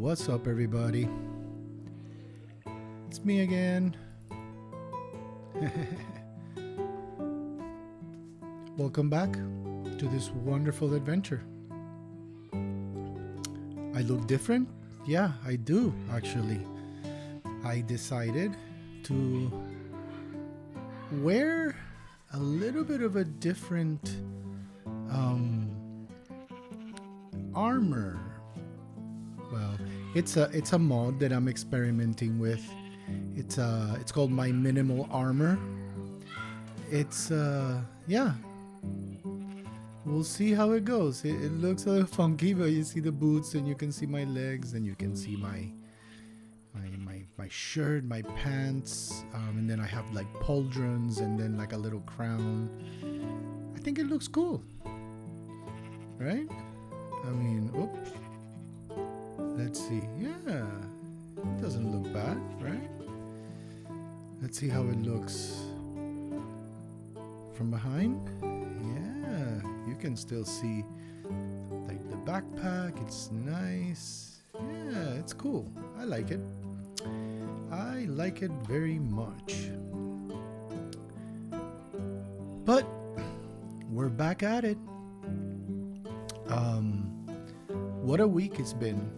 What's up, everybody? It's me again. Welcome back to this wonderful adventure. I look different? Yeah, I do, actually. I decided to wear a little bit of a different armor. Well, it's a mod that I'm experimenting with. It's called my minimal armor. It's yeah. We'll see how it goes. It looks a little funky, but you see the boots and you can see my legs and you can see my shirt, my pants, and then I have like pauldrons and then like a little crown. I think it looks cool, right? I mean, oops. Let's see. Yeah, it doesn't look bad, right? Let's see how it looks from behind. Yeah, you can still see like the backpack. It's nice. Yeah, it's cool. I like it. I like it very much. But we're back at it. What a week it's been.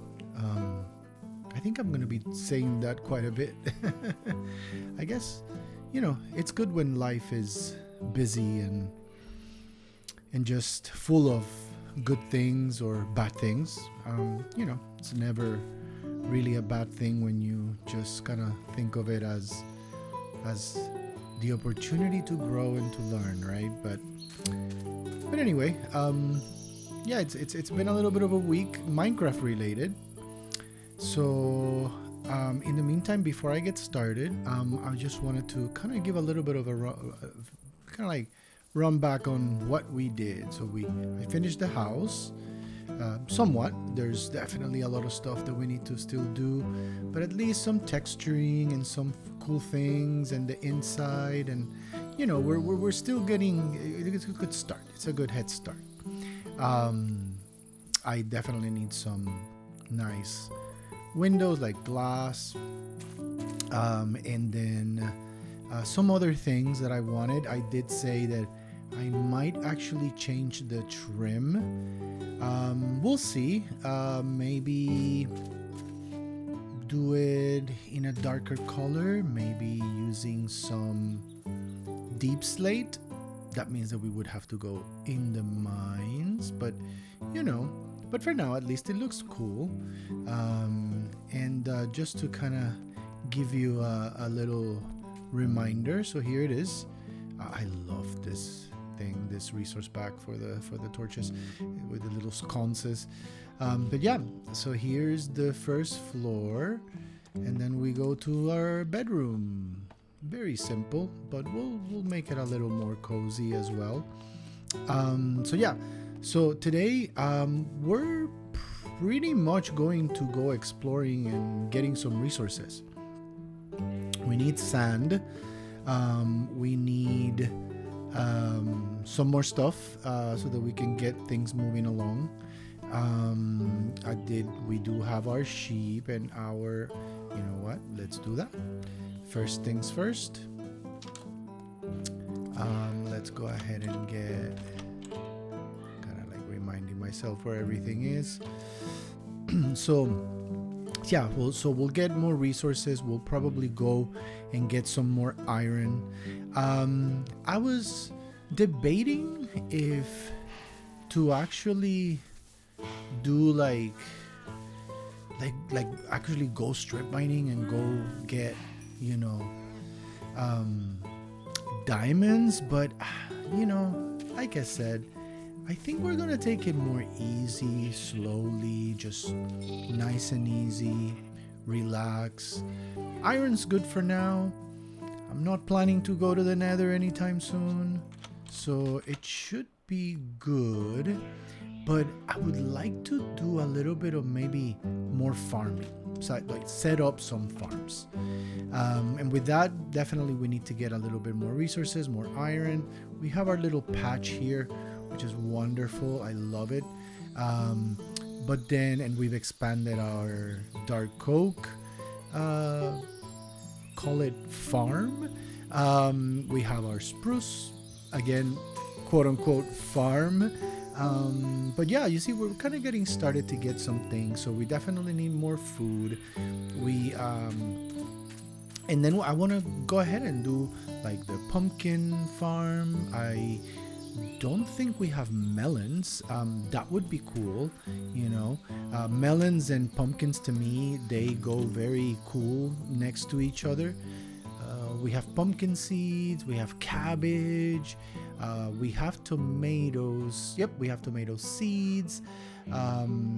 I think I'm going to be saying that quite a bit. I guess, it's good when life is busy and just full of good things or bad things. It's never really a bad thing when you just kind of think of it as the opportunity to grow and to learn, right? But anyway, yeah, it's been a little bit of a week, Minecraft related. So in the meantime, before I get started, I just wanted to kind of give a little bit of a run back on what we did. So I finished the house somewhat. There's definitely a lot of stuff that we need to still do, but at least some texturing and some cool things and the inside, and we're still getting. It's a good start. It's a good head start. I definitely need some nice windows like glass, and then some other things that I wanted. I did say that I might actually change the trim. We'll see. Maybe do it in a darker color, maybe using some deep slate. That means that we would have to go in the mines, but for now, at least it looks cool. And just to kind of give you a little reminder, so here it is. I love this thing, this resource pack for the torches with the little sconces. But yeah, so here's the first floor, and then we go to our bedroom. Very simple, but we'll make it a little more cozy as well. So today we're pretty much going to go exploring and getting some resources. We need sand. We need some more stuff so that we can get things moving along. We do have our sheep and our, let's do that. First things first. Let's go ahead and get reminding myself where everything is. So we'll get more resources. We'll probably go and get some more iron. I was debating if to actually do like actually go strip mining and go get diamonds, but like I said, I think we're gonna take it more easy, slowly, just nice and easy, relax. Iron's good for now. I'm not planning to go to the Nether anytime soon, so it should be good. But I would like to do a little bit of maybe more farming, so like set up some farms. And with that, definitely we need to get a little bit more resources, more iron. We have our little patch here, which is wonderful. I love it. But then, and we've expanded our dark oak, uh, call it farm. We have our spruce, again, quote unquote farm. But yeah, you see, we're kind of getting started to get some things, so we definitely need more food. We and then I want to go ahead and do like the pumpkin farm. I don't think we have melons. That would be cool, you know. Melons and pumpkins, to me, they go very cool next to each other. We have pumpkin seeds, we have cabbage, we have tomatoes. Yep, we have tomato seeds.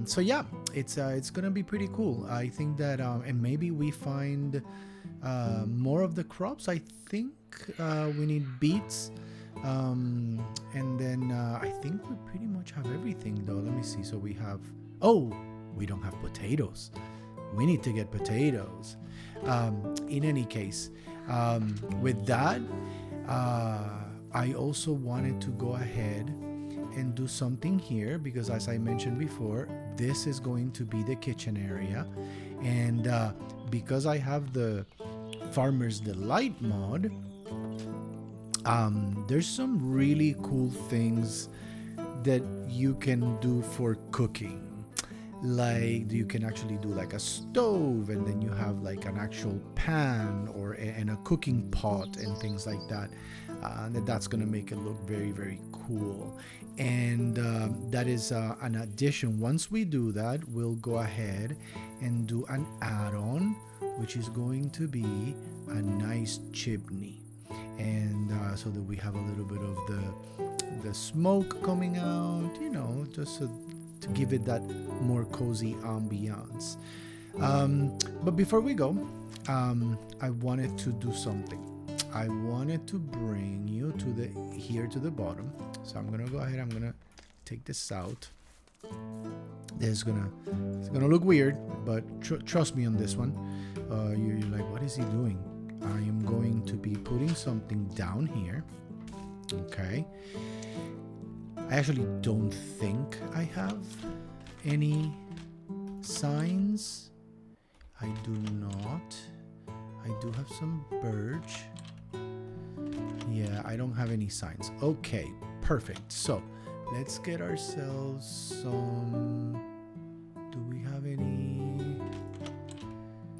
So yeah, it's gonna be pretty cool. I think that and maybe we find more of the crops. I think we need beets. And then I think we pretty much have everything though. Let me see. So we have, oh, we don't have potatoes. We need to get potatoes. In any case, with that, I also wanted to go ahead and do something here because, as I mentioned before, this is going to be the kitchen area. And because I have the Farmer's Delight mod, there's some really cool things that you can do for cooking. Like you can actually do like a stove, and then you have like an actual pan or and a cooking pot and things like that. That's gonna make it look very, very cool. And that is an addition. Once we do that, we'll go ahead and do an add-on, which is going to be a nice chimney. And so that we have a little bit of the smoke coming out, you know, just to give it that more cozy ambiance. But before we go, I wanted to do something. I wanted to bring you to here to the bottom. So I'm gonna go ahead. I'm gonna take this out. It's gonna look weird, but trust me on this one. You're like, what is he doing? I am going to be putting something down here. Okay. I actually don't think I have any signs. I do not. I do have some birch. Yeah, I don't have any signs. Okay, perfect. So let's get ourselves some. Do we have any?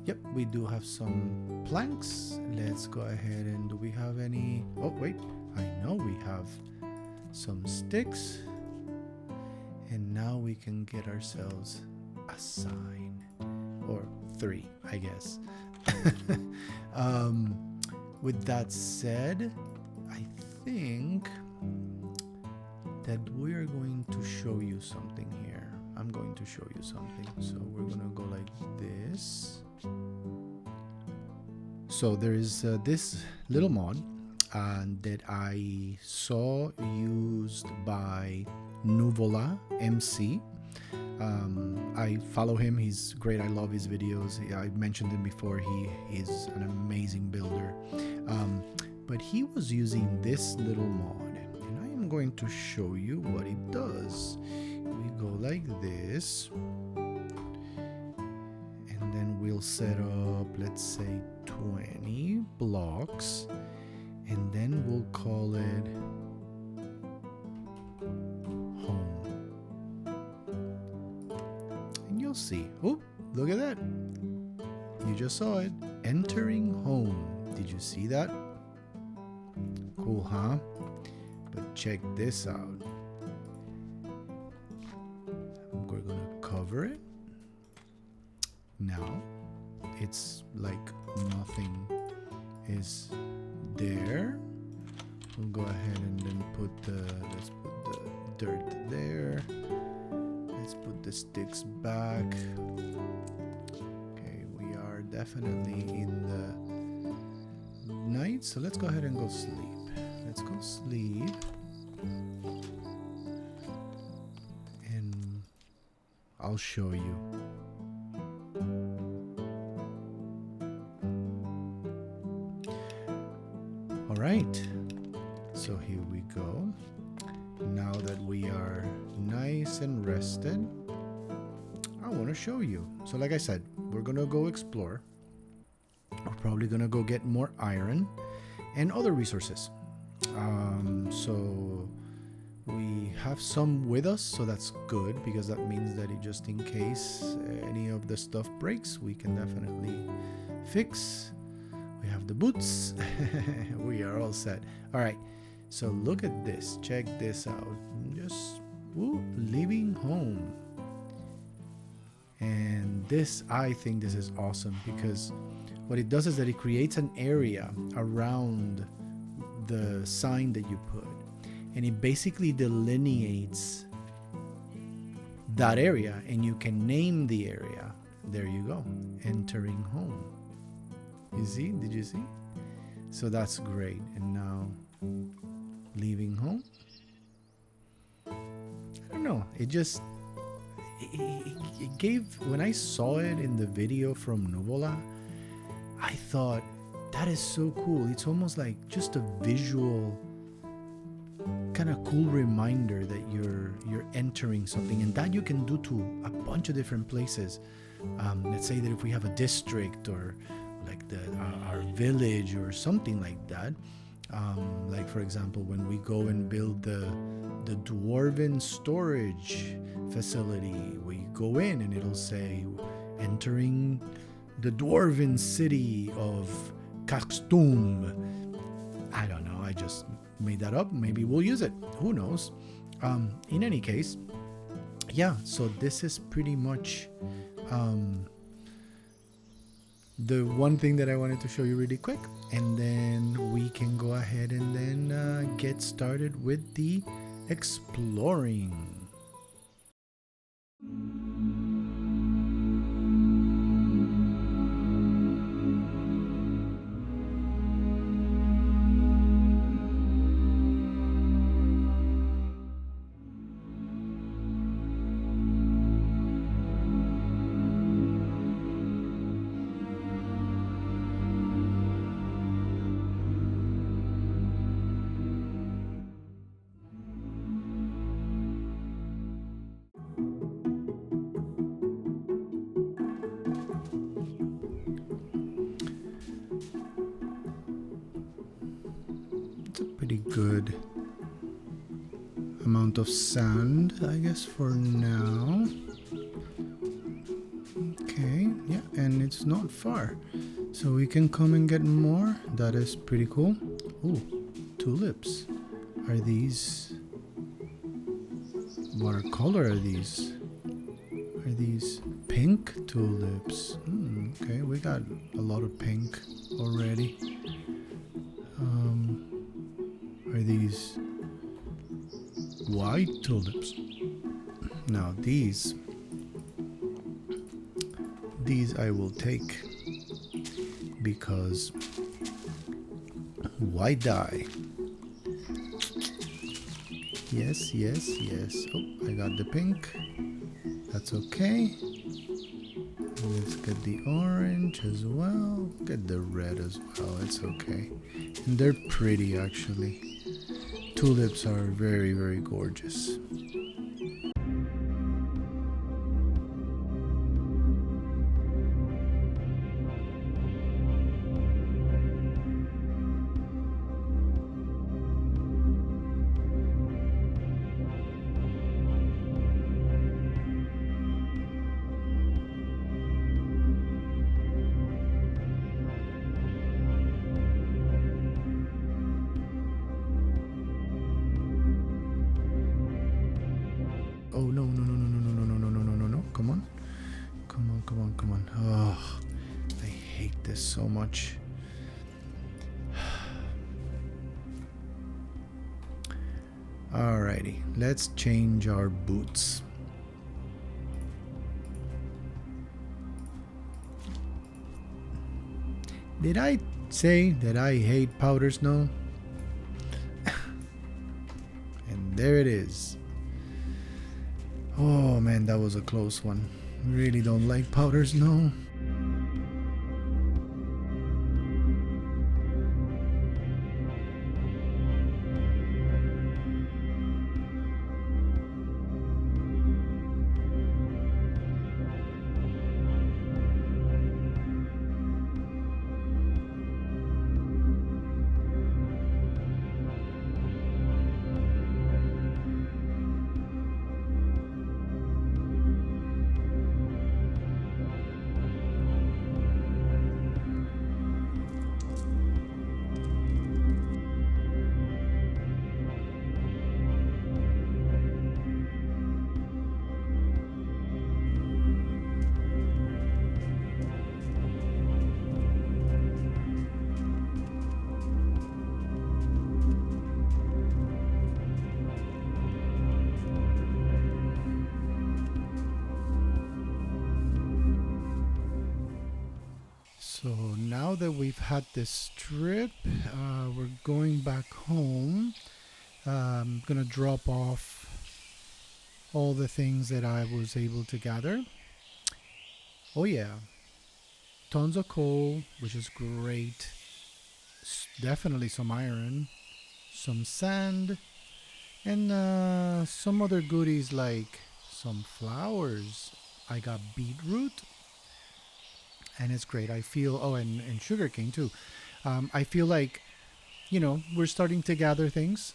Yep, we do have some planks. Let's go ahead and do we have any? Oh, wait. I know we have some sticks. And now we can get ourselves a sign. Or 3, I guess. With that said, I think that we are going to show you something here. I'm going to show you something. So we're going to go like this. So there is this little mod that I saw used by Nuvola MC. I follow him. He's great. I love his videos. I mentioned him before. He is an amazing builder. But he was using this little mod, and I am going to show you what it does. We go like this, and then we'll set up, let's say, 20 blocks, and then we'll call it home. And you'll see. Oh, look at that. You just saw it. Entering home. Did you see that? Cool, huh? But check this out. We're gonna cover it. Now, it's like nothing is there. We'll go ahead and then let's put the dirt there. Let's put the sticks back. Okay, we are definitely in the night, so let's go ahead and go sleep. Let's go sleep. And I'll show you. All right. So here we go. Now that we are nice and rested, I want to show you. So like I said, we're going to go explore. We're probably going to go get more iron and other resources. So we have some with us, so that's good, because that means that just in case any of the stuff breaks, we can definitely fix. We have the boots. We are all set. All right, so look at this. Check this out. Just leaving home. And this, I think this is awesome, because what it does is that it creates an area around the sign that you put, and it basically delineates that area, and you can name the area. There you go. Entering home. You see? Did you see? So that's great. And now leaving home. I don't know. It just it gave, when I saw it in the video from Nuvola, I thought, that is so cool. It's almost like just a visual kind of cool reminder that you're entering something, and that you can do to a bunch of different places. Let's say that if we have a district, or like our village or something like that, like for example, when we go and build the dwarven storage facility, we go in and it'll say entering the dwarven city of Kakstum. I don't know, I just made that up. Maybe we'll use it, who knows. In any case, yeah, so this is pretty much the one thing that I wanted to show you really quick, and then we can go ahead and then get started with the exploring. Pretty good amount of sand, I guess, for now. Okay, yeah, and it's not far, so we can come and get more. That is pretty cool. Ooh, tulips. Are these, what color are these? Are these pink tulips? Okay, we got a lot of pink already. Are these white tulips? Now these I will take, because why die? Yes, yes, yes. Oh, I got the pink. That's okay. Let's get the orange as well. Get the red as well. It's okay. And they're pretty, actually. Tulips are very, very gorgeous. Oh no, no, no, no, no, no, no, no, no, no, no, no. Come on. Come on, come on, come on. Oh, I hate this so much. Alrighty, let's change our boots. Did I say that I hate powder snow? And there it is. Oh man, that was a close one. Really don't like powder snow. So now that we've had this trip, we're going back home. I'm gonna drop off all the things that I was able to gather. Oh yeah, tons of coal, which is great. Definitely some iron, some sand, and some other goodies like some flowers. I got beetroot, and it's great. I feel, oh, and sugarcane too. I feel like, we're starting to gather things.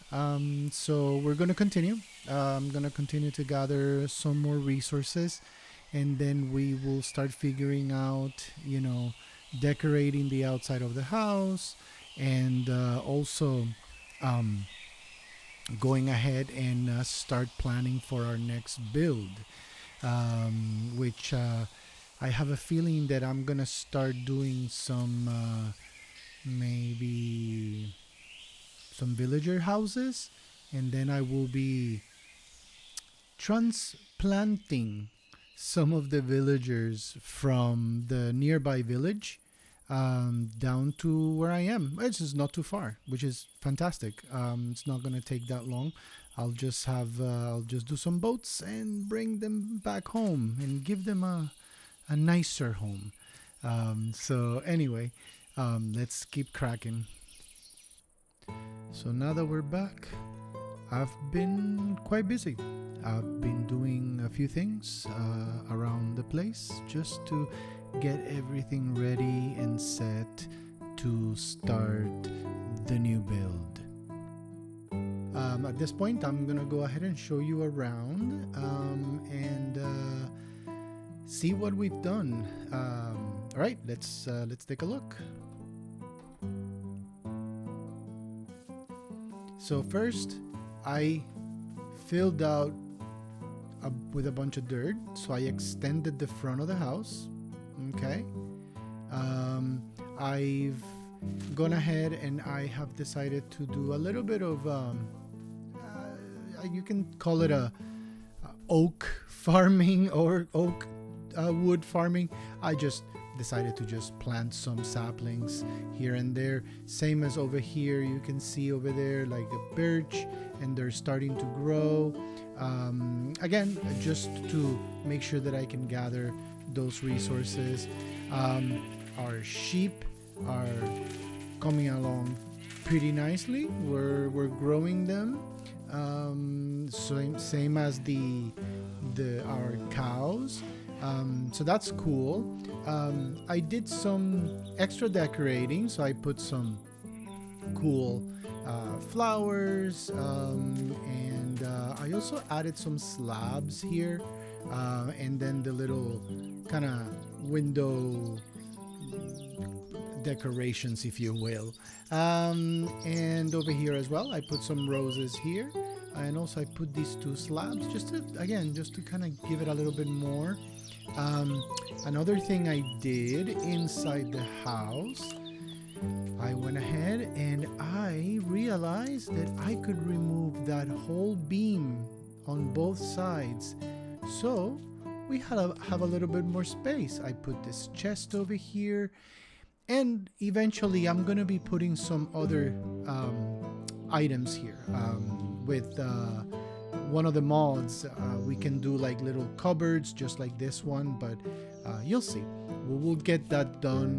So we're going to continue. I'm going to continue to gather some more resources, and then we will start figuring out, decorating the outside of the house, and also um, going ahead and start planning for our next build, which I have a feeling that I'm going to start doing some maybe some villager houses, and then I will be transplanting some of the villagers from the nearby village down to where I am. Which is not too far, which is fantastic. It's not going to take that long. I'll just do some boats and bring them back home and give them a nicer home. So anyway, let's keep cracking. So now that we're back, I've been quite busy. I've been doing a few things around the place just to get everything ready and set to start the new build. At this point, I'm gonna go ahead and show you around and see what we've done. All right, let's take a look. So first, I filled out with a bunch of dirt, so I extended the front of the house. Okay. I've gone ahead and I have decided to do a little bit of you can call it a oak farming or oak wood farming. I just decided to just plant some saplings here and there, same as over here. You can see over there like the birch, and they're starting to grow. Again, just to make sure that I can gather those resources. Our sheep are coming along pretty nicely. We're growing them. Same as our cows. So that's cool. I did some extra decorating, so I put some cool flowers, and I also added some slabs here, and then the little kind of window decorations, if you will. And over here as well, I put some roses here, and also I put these two slabs just to kind of give it a little bit more. Another thing I did inside the house, I went ahead and I realized that I could remove that whole beam on both sides, so we have a little bit more space. I put this chest over here, and eventually I'm gonna be putting some other items here. With one of the mods, we can do like little cupboards just like this one, but you'll see. We'll get that done,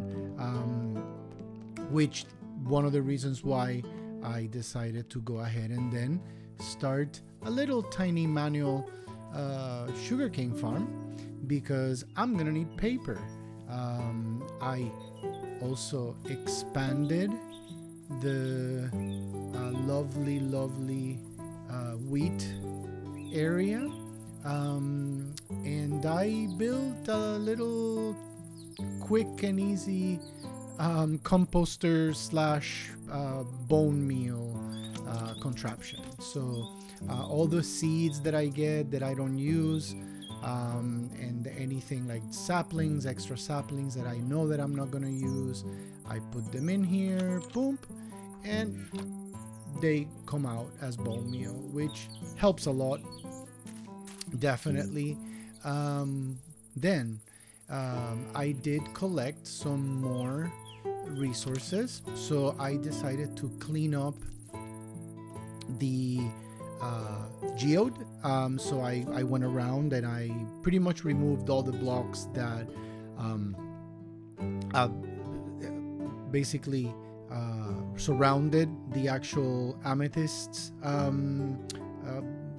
which one of the reasons why I decided to go ahead and then start a little tiny manual sugarcane farm, because I'm gonna need paper. I also expanded the lovely wheat area, and I built a little quick and easy composter slash bone meal contraption. So all the seeds that I get that I don't use, and anything like saplings, extra saplings that I know that I'm not gonna use, I put them in here, boom, and they come out as bone meal, which helps a lot, definitely. Then I did collect some more resources, so I decided to clean up the geode. So I went around and I pretty much removed all the blocks that um, uh, basically surrounded the actual amethysts,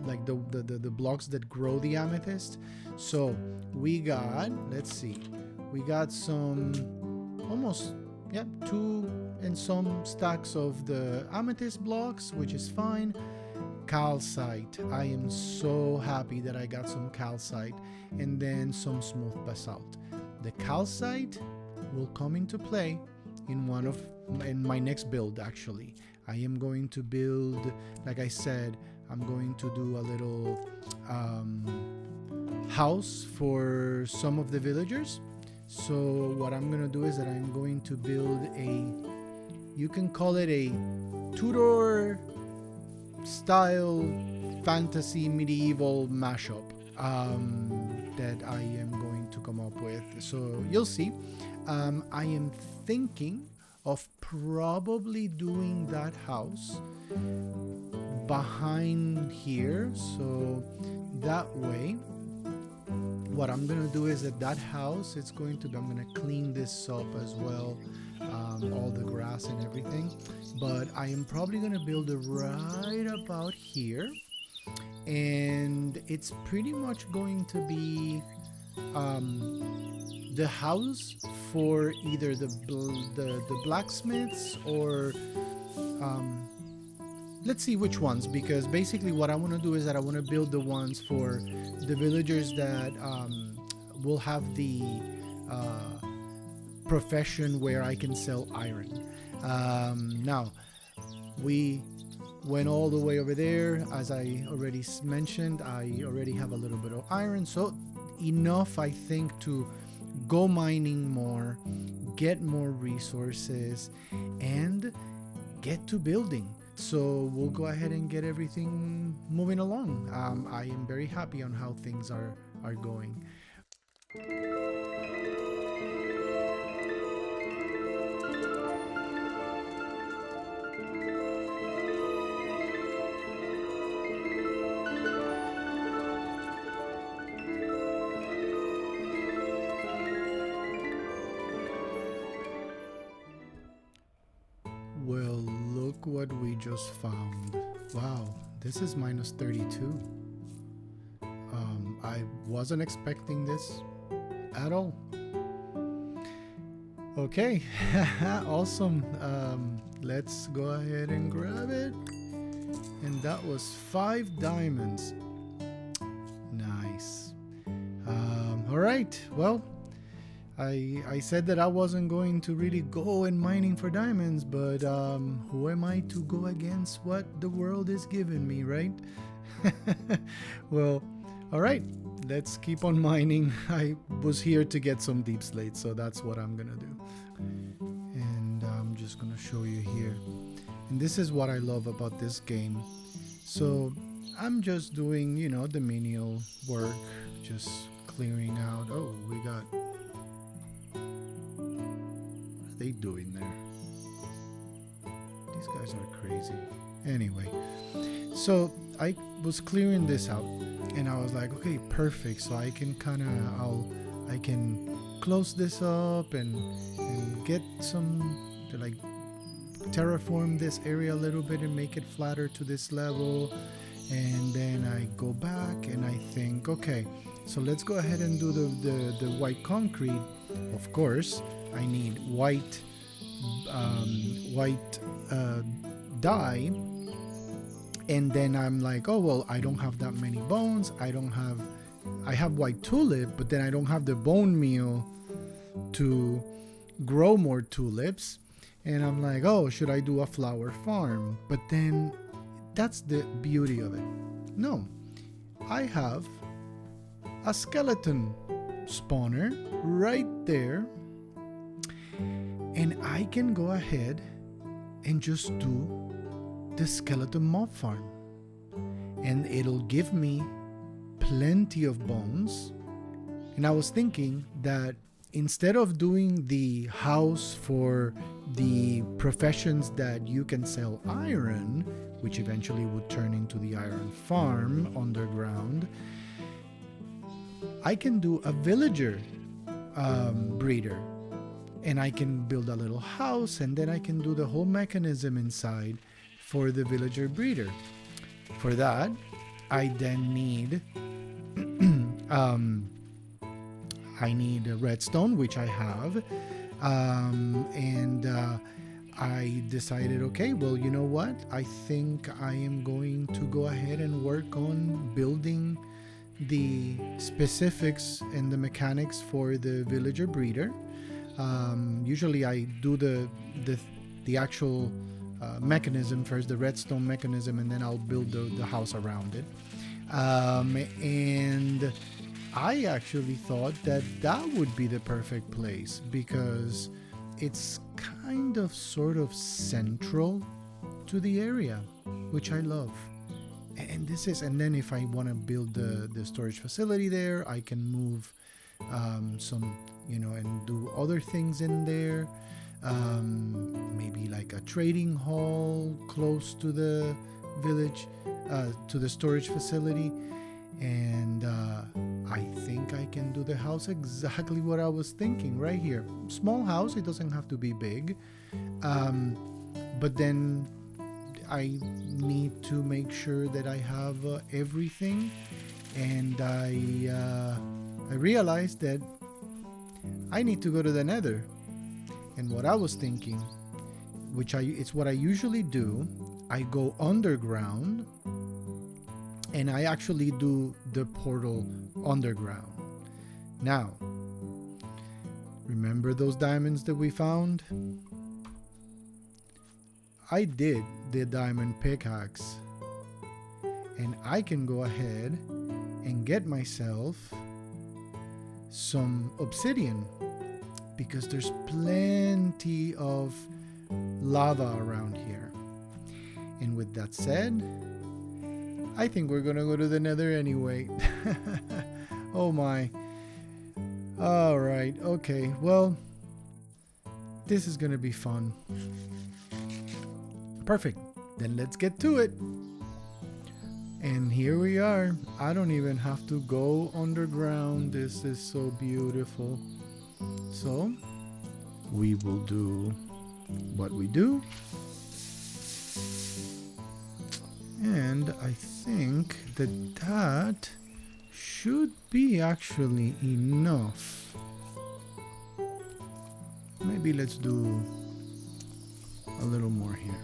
like the blocks that grow the amethyst. So we got, let's see, we got some almost, yeah, 2 and some stacks of the amethyst blocks, which is fine. Calcite, I am so happy that I got some calcite, and then some smooth basalt. The calcite will come into play in my next build. Actually, I am going to build, like I said, I'm going to do a little house for some of the villagers. So what I'm gonna do is that I'm going to build you can call it a Tudor style fantasy medieval mashup that I am going to come up with. So you'll see. I am thinking of probably doing that house behind here, so that way what I'm gonna do is that house, it's going to be, I'm gonna clean this up as well, all the grass and everything, but I am probably gonna build it right about here, and it's pretty much going to be the house for either the blacksmiths or let's see which ones, because basically what I want to do is that I want to build the ones for the villagers that will have the profession where I can sell iron. Now, we went all the way over there. As I already mentioned, I already have a little bit of iron, so enough, I think, to go mining more, get more resources, and get to building. So we'll go ahead and get everything moving along. I am very happy on how things are going. Well, look what we just found. Wow, this is minus 32. I wasn't expecting this at all. Okay, awesome. Let's go ahead and grab it. And that was 5 diamonds. Nice. All right, well, I said that I wasn't going to really go in mining for diamonds, but who am I to go against what the world is giving me, right? Well, all right, let's keep on mining. I was here to get some deep slate, so that's what I'm gonna do. And I'm just gonna show you here. And this is what I love about this game. So I'm just doing, you know, the menial work, just clearing out. Oh, we got... What are they doing there? These guys are crazy. Anyway, so I was clearing this out, and I was like, okay, perfect. So I can I can close this up and get some, like, terraform this area a little bit and make it flatter to this level. And then I go back and I think, okay, so let's go ahead and do the white concrete. Of course, I need white dye. And then I'm like, oh, well, I don't have that many bones. I have white tulip, but then I don't have the bone meal to grow more tulips. And I'm like, oh, should I do a flower farm? But then that's the beauty of it. No, I have a skeleton spawner right there, and I can go ahead and just do the skeleton mob farm, and it'll give me plenty of bones And I was thinking that instead of doing the house for the professions that you can sell iron, which eventually would turn into the iron farm underground, I can do a villager breeder. And I can build a little house, and then I can do the whole mechanism inside for the villager breeder. For that, I then need I need a redstone, which I have, and I decided, okay, well, you know what? I think I am going to go ahead and work on building the specifics and the mechanics for the villager breeder. Usually I do the actual mechanism first, the redstone mechanism, and then I'll build the house around it. And I actually thought that that would be the perfect place because it's kind of sort of central to the area, which I love. And then if I want to build the storage facility there, I can move some, and do other things in there. Maybe like a trading hall close to the village, to the storage facility. And I think I can do the house exactly what I was thinking right here. Small house, it doesn't have to be big. But then I need to make sure that I have everything. And I realized that I need to go to the Nether. And what I was thinking, it's what I usually do, I go underground and I actually do the portal underground. Now, remember those diamonds that we found? I did the diamond pickaxe, and I can go ahead and get myself some obsidian because there's plenty of lava around here. And with that said, I think we're gonna go to the Nether anyway. Oh my. All right, okay, well, this is gonna be fun. Perfect, then let's get to it. And here we are. I don't even have to go underground. This is so beautiful. So we will do what we do. And I think that should be actually enough. Maybe let's do a little more here.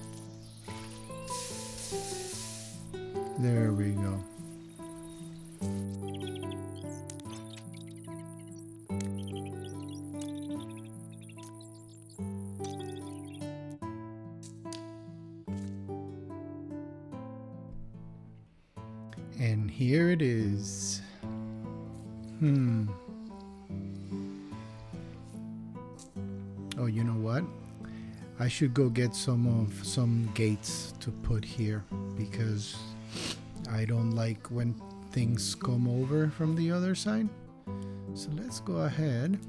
There we go. And here it is. Oh, you know what? I should go get some gates to put here because I don't like when things come over from the other side. So let's go ahead.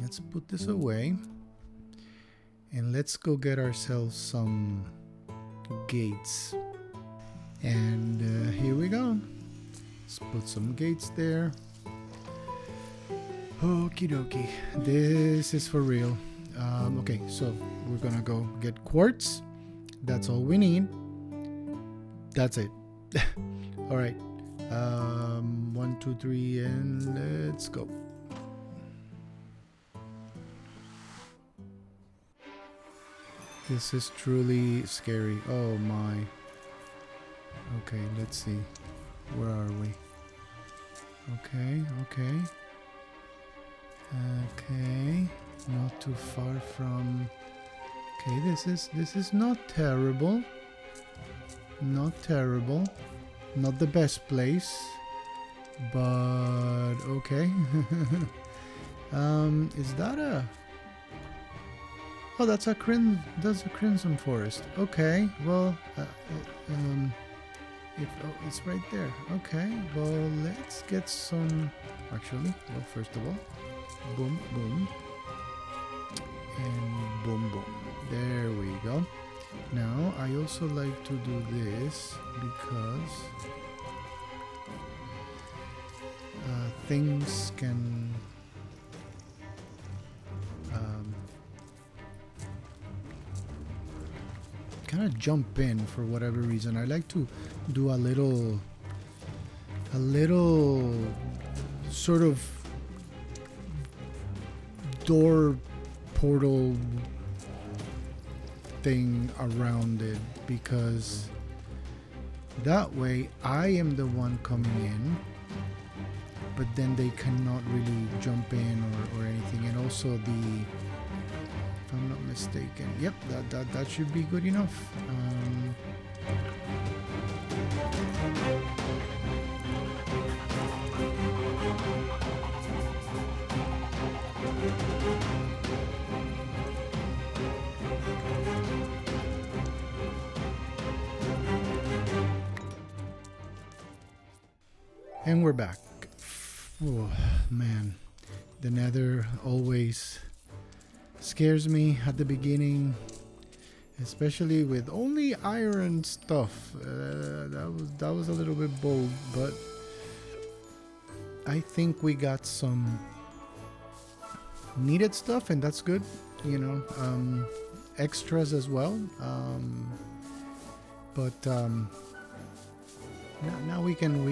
Let's put this away. And let's go get ourselves some gates. And here we go. Let's put some gates there. Okie dokie. This is for real. Okay, so we're gonna go get quartz. That's all we need. That's it. All right. 1, 2, 3, and let's go. This is truly scary. Oh my. Okay, let's see. Where are we? Okay. Not too far from. Okay, this is not terrible. Not terrible. Not the best place. But okay. Is that a? Oh, that's a crimson forest. Okay, well, If it's right there. Okay, well, let's get some. Actually, well, first of all, boom, boom, and boom, boom. There we go. Now, I also like to do this because things can kind of jump in for whatever reason. I like to do a little sort of door portal thing around it, because that way I am the one coming in, but then they cannot really jump in or anything. And also if I'm not mistaken, yep, that should be good enough. And we're back. Oh man, the Nether always scares me at the beginning, especially with only iron stuff. That was a little bit bold, but I think we got some needed stuff, and that's good. You know, extras as well. Now we can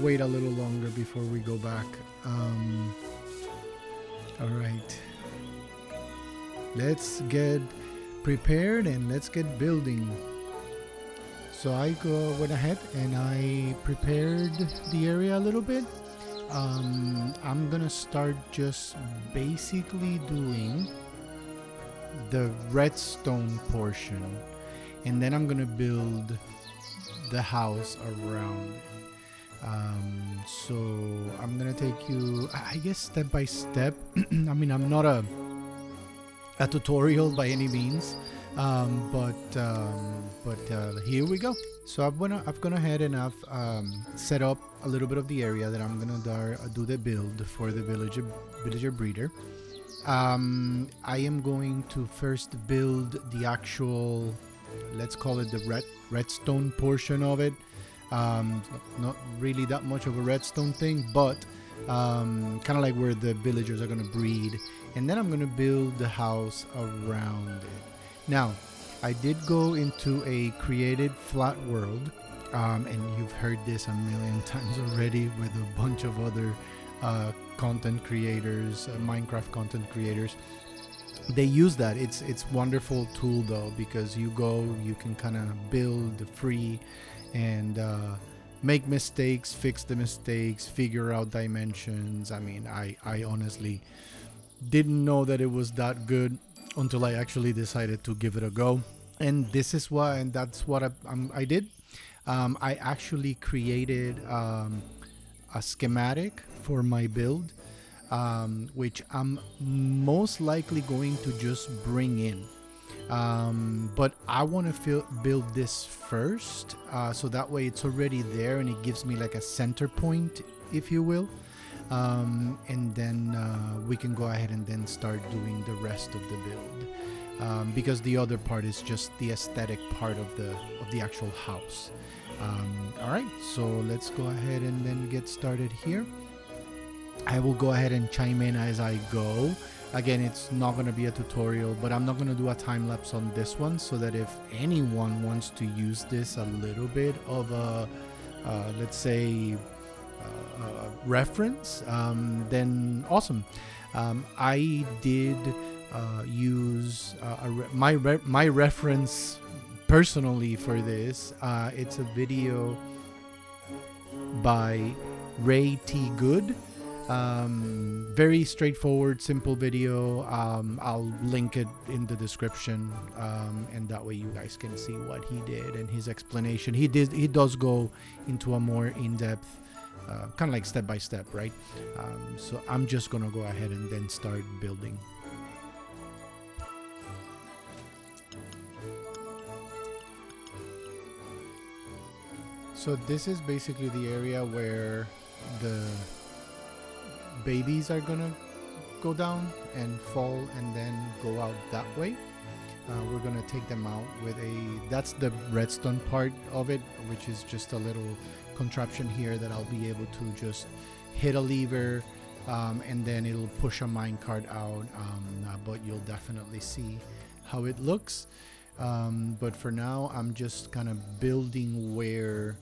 wait a little longer before we go back. All right. Let's get prepared and let's get building. So I went ahead and I prepared the area a little bit. I'm gonna start just basically doing the redstone portion, and then I'm gonna build the house around it. So I'm gonna take you, I guess, step by step. I mean, I'm not a tutorial by any means, but here we go. So I've gone ahead and I've set up a little bit of the area that I'm gonna do the build for the villager breeder. I am going to first build the actual, let's call it the redstone portion of it. Not really that much of a redstone thing, but kind of like where the villagers are going to breed, and then I'm going to build the house around it. Now, I did go into a created flat world, and you've heard this a million times already with a bunch of other content creators, Minecraft content creators. They use that. It's wonderful tool though, because you can kind of build free and make mistakes, fix the mistakes, figure out dimensions. I mean, I honestly didn't know that it was that good until I actually decided to give it a go. And that's what I did. I actually created a schematic for my build, which I'm most likely going to just bring in. But I want to build this first, so that way it's already there and it gives me like a center point, if you will. And then we can go ahead and then start doing the rest of the build, because the other part is just the aesthetic part of the actual house. All right, so let's go ahead and then get started here. I will go ahead and chime in as I go. Again, it's not going to be a tutorial, but I'm not going to do a time lapse on this one, so that if anyone wants to use this a little bit of a, let's say, reference, then awesome. I did use my reference personally for this. It's a video by Ray T. Good. Very straightforward, simple video. I'll link it in the description, and that way you guys can see what he did and his explanation. He does go into a more in-depth, kind of like step by step, right? So I'm just gonna go ahead and then start building. So this is basically the area where the babies are gonna go down and fall and then go out that way. We're gonna take them out with that's the redstone part of it, which is just a little contraption here that I'll be able to just hit a lever, and then it'll push a minecart out, but you'll definitely see how it looks. But for now, I'm just kind of building where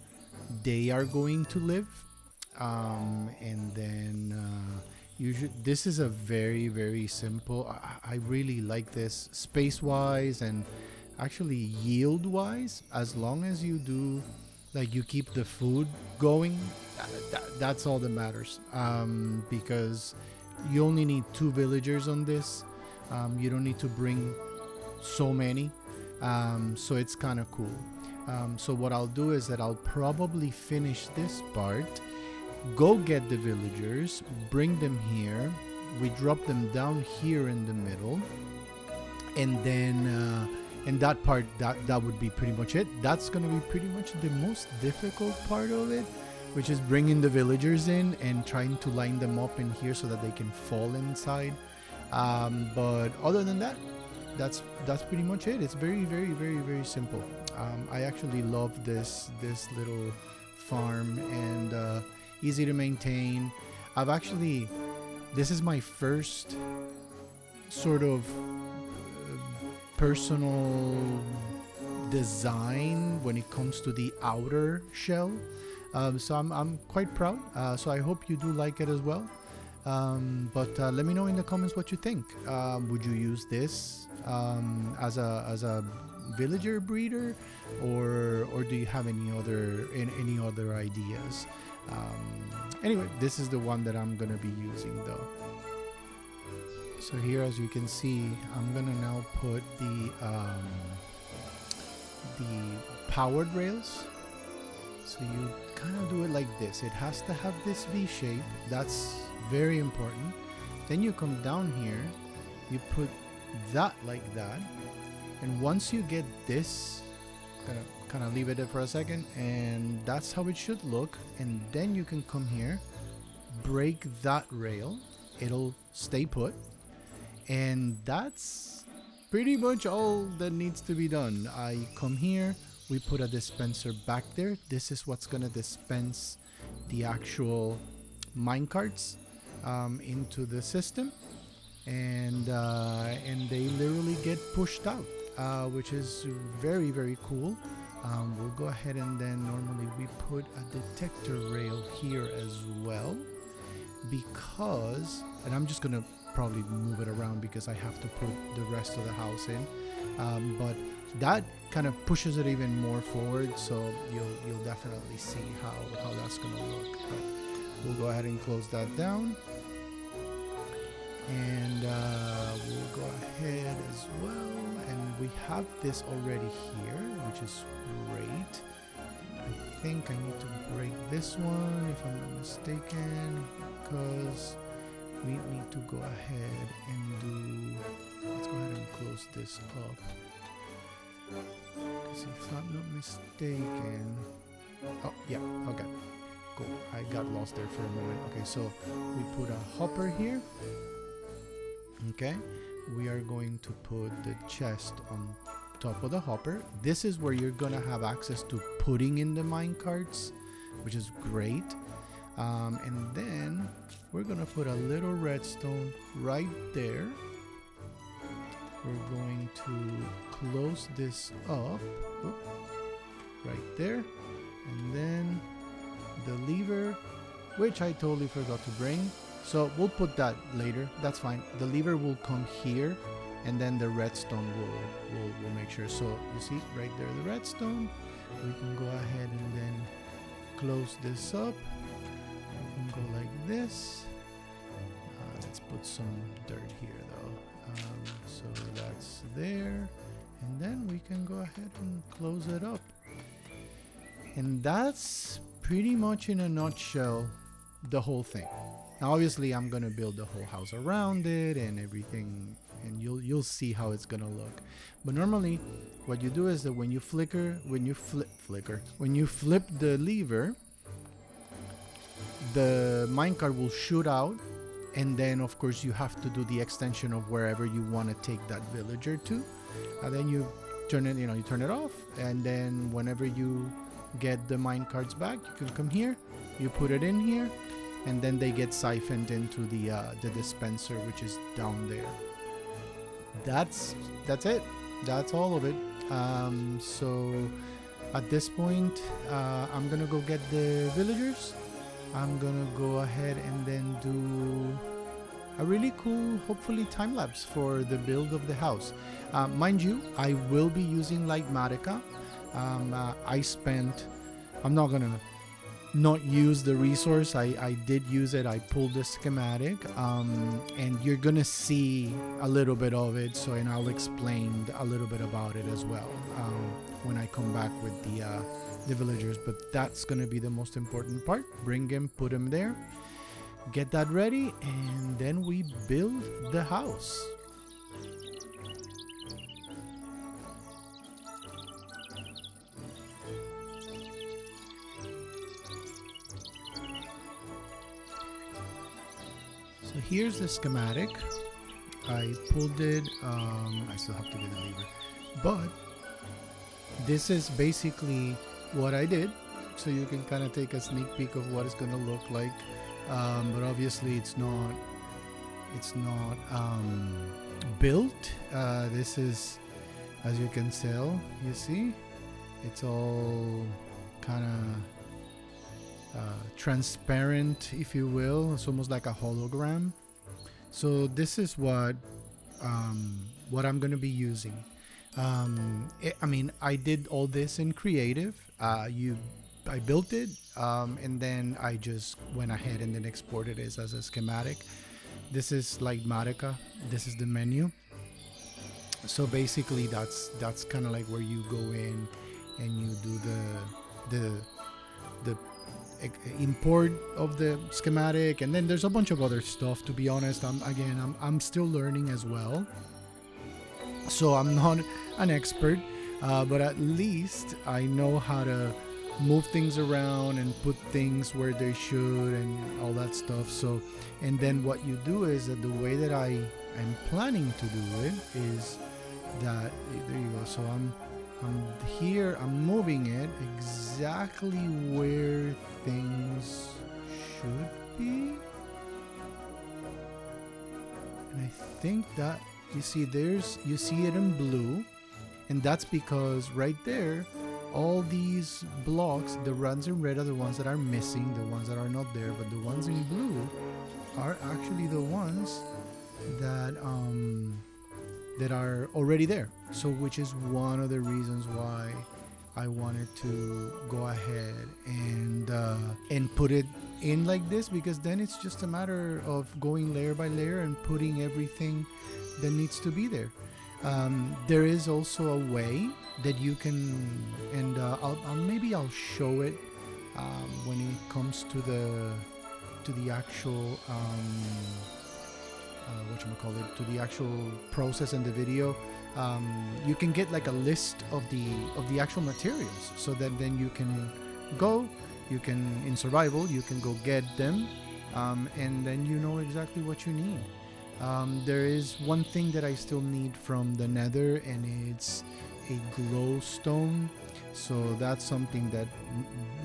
they are going to live, and then this is a very, very simple. I really like this space-wise and actually yield-wise. As long as you do, like, you keep the food going, that's all that matters. Because you only need 2 villagers on this. You don't need to bring so many. So it's kind of cool. So what I'll do is that I'll probably finish this part, go get the villagers, bring them here, we drop them down here in the middle, and then and that part, that would be pretty much it. That's gonna be pretty much the most difficult part of it, which is bringing the villagers in and trying to line them up in here so that they can fall inside. But other than that, that's pretty much it. It's very, very, very, very simple. I actually love this little farm, and easy to maintain. This is my first sort of personal design when it comes to the outer shell. So I'm quite proud. So I hope you do like it as well. But let me know in the comments what you think. Would you use this as a villager breeder, or do you have any other ideas? Anyway, this is the one that I'm gonna be using though. So here, as you can see, I'm gonna now put the powered rails. So you kind of do it like this. It has to have this V shape. That's very important. Then you come down here, you put that like that, and once you get this, kind of leave it there for a second, and that's how it should look. And then you can come here, break that rail, it'll stay put, and that's pretty much all that needs to be done. I come here, we put a dispenser back there. This is what's gonna dispense the actual minecarts into the system, and they literally get pushed out, which is very, very cool. We'll go ahead and then normally we put a detector rail here as well, because, and I'm just gonna probably move it around because I have to put the rest of the house in, but that kind of pushes it even more forward, so you'll definitely see how that's gonna look. But we'll go ahead and close that down, and we'll go ahead as well, and we have this already here, which is great. I think I need to break this one if I'm not mistaken, because we need to go ahead and do, let's go ahead and close this up, because if I'm not mistaken, oh yeah, okay, cool, I got lost there for a moment. Okay, so we put a hopper here. Okay, we are going to put the chest on top of the hopper. This is where you're gonna have access to putting in the minecarts, which is great. And then we're gonna put a little redstone right there. We're going to close this up, right there, and then the lever, which I totally forgot to bring. So we'll put that later. That's fine. The lever will come here, and then the redstone will make sure. So you see right there, the redstone. We can go ahead and then close this up. We can go like this. Let's put some dirt here though. So that's there, and then we can go ahead and close it up. And that's pretty much in a nutshell the whole thing. Now obviously I'm gonna build the whole house around it and everything and you'll see how it's gonna look. But normally what you do is that when you flip the lever, the minecart will shoot out, and then of course you have to do the extension of wherever you want to take that villager to, and then you turn it, you turn it off, and then whenever you get the minecarts back, you can come here, you put it in here, and then they get siphoned into the dispenser, which is down there. That's it. That's all of it. So at this point, I'm gonna go get the villagers. I'm gonna go ahead and then do a really cool, hopefully, time lapse for the build of the house. Mind you, I will be using Lightmatica. I'm not gonna not use the resource. I did use it. I pulled the schematic, and you're gonna see a little bit of it. So, and I'll explain a little bit about it as well when I come back with the villagers. But that's gonna be the most important part. Bring him, put him there, get that ready, and then we build the house. So here's the schematic. I pulled it. I still have to get the lever, but this is basically what I did, so you can kind of take a sneak peek of what it's gonna look like. But obviously it's not built. This is, as you can tell, you see, it's all kind of transparent, if you will. It's almost like a hologram. So this is what I'm going to be using. I mean, I did all this in creative. I built it, and then I just went ahead and then exported it as a schematic. This is Lightmatica. This is the menu. So basically that's kind of like where you go in and you do the import of the schematic, and then there's a bunch of other stuff. To be honest, I'm still learning as well, so I'm not an expert, but at least I know how to move things around and put things where they should and all that stuff. So, and then what you do is that the way that I am planning to do it is that, there you go. So I'm here, I'm moving it exactly where things should be, and I think that you see it in blue, and that's because right there, all these blocks, the ones in red are the ones that are missing, the ones that are not there, but the ones in blue are actually the ones that are already there. So, which is one of the reasons why I wanted to go ahead and put it in like this, because then it's just a matter of going layer by layer and putting everything that needs to be there. There is also a way that you can, and maybe I'll show it when it comes to the actual to the actual process in the video. You can get like a list of the actual materials, so that then you can in survival you can go get them, and then you know exactly what you need. There is one thing that I still need from the Nether, and it's a glowstone. So that's something that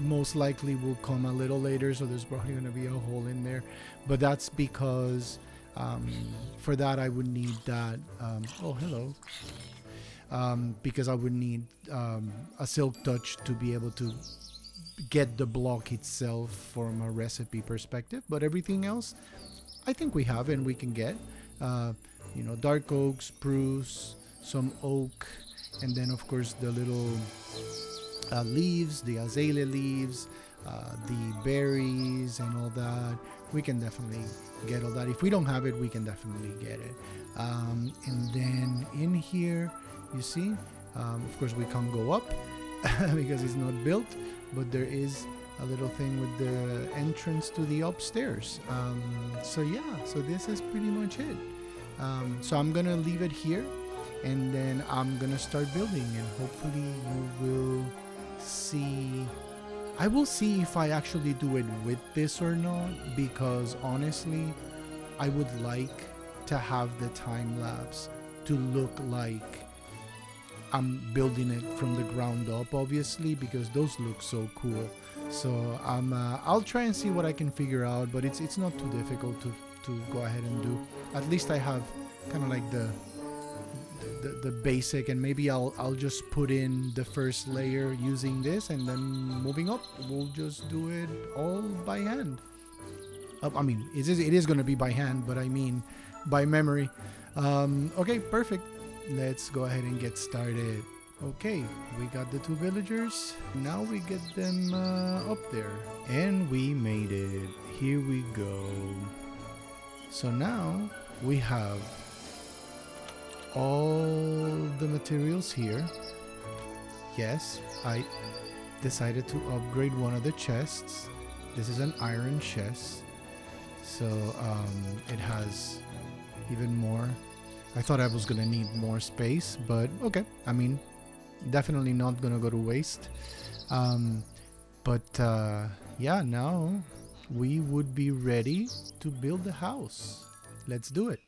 most likely will come a little later, so there's probably going to be a hole in there, but that's because for that I would need that oh hello, because I would need a silk touch to be able to get the block itself from a recipe perspective. But everything else I think we have and we can get, dark oak, spruce, some oak, and then of course the little leaves, the azalea leaves, the berries and all that. We can definitely get all that. If we don't have it, we can definitely get it. And then in here, you see, of course we can't go up because it's not built, but there is a little thing with the entrance to the upstairs. So yeah, so this is pretty much it. So I'm gonna leave it here, and then I'm gonna start building, and hopefully you will see. I will see if I actually do it with this or not, because honestly, I would like to have the time lapse to look like I'm building it from the ground up, obviously, because those look so cool. So I'll try and see what I can figure out, but it's not too difficult to go ahead and do. At least I have kind of like the basic, and maybe I'll just put in the first layer using this, and then moving up we'll just do it all by hand. I mean, it is going to be by hand, but I mean by memory. Okay, perfect. Let's go ahead and get started. Okay, we got the 2 villagers. Now we get them up there, and we made it. Here we go. So now we have all the materials here. Yes, I decided to upgrade one of the chests. This is an iron chest, so it has even more. I thought I was gonna need more space, but okay. I mean, definitely not gonna go to waste. Yeah, now we would be ready to build the house. Let's do it.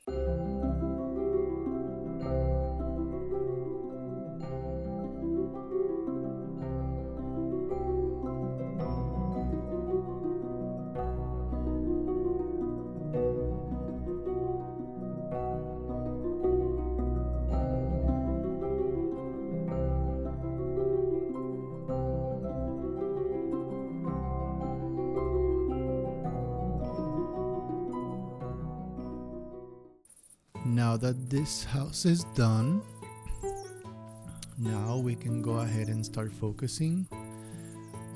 Now that this house is done, now we can go ahead and start focusing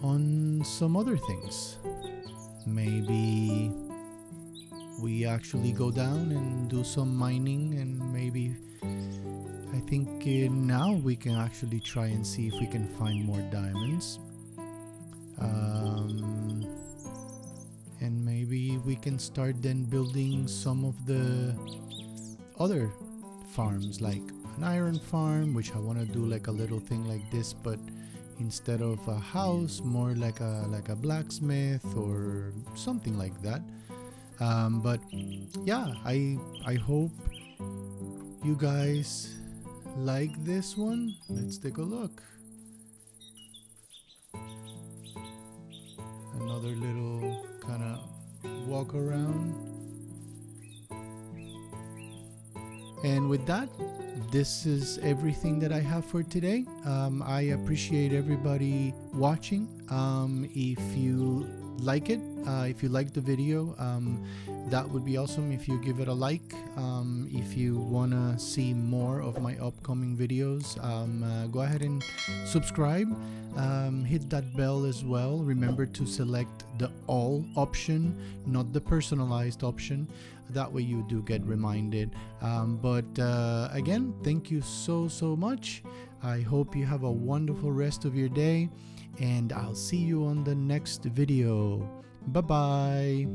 on some other things. Maybe we actually go down and do some mining, and maybe I think now we can actually try and see if we can find more diamonds. And maybe we can start then building some of the other farms, like an iron farm, which I want to do like a little thing like this, but instead of a house, more like a blacksmith or something like that. But yeah, I hope you guys like this one. Let's take a look. Another little kind of walk around. And with that, this is everything that I have for today. I appreciate everybody watching. If you like it, if you like the video, that would be awesome if you give it a like. If you want to see more of my upcoming videos, go ahead and subscribe. Hit that bell as well. Remember to select the all option, not the personalized option. That way you do get reminded. Again, thank you so much. I hope you have a wonderful rest of your day, and I'll see you on the next video. Bye bye.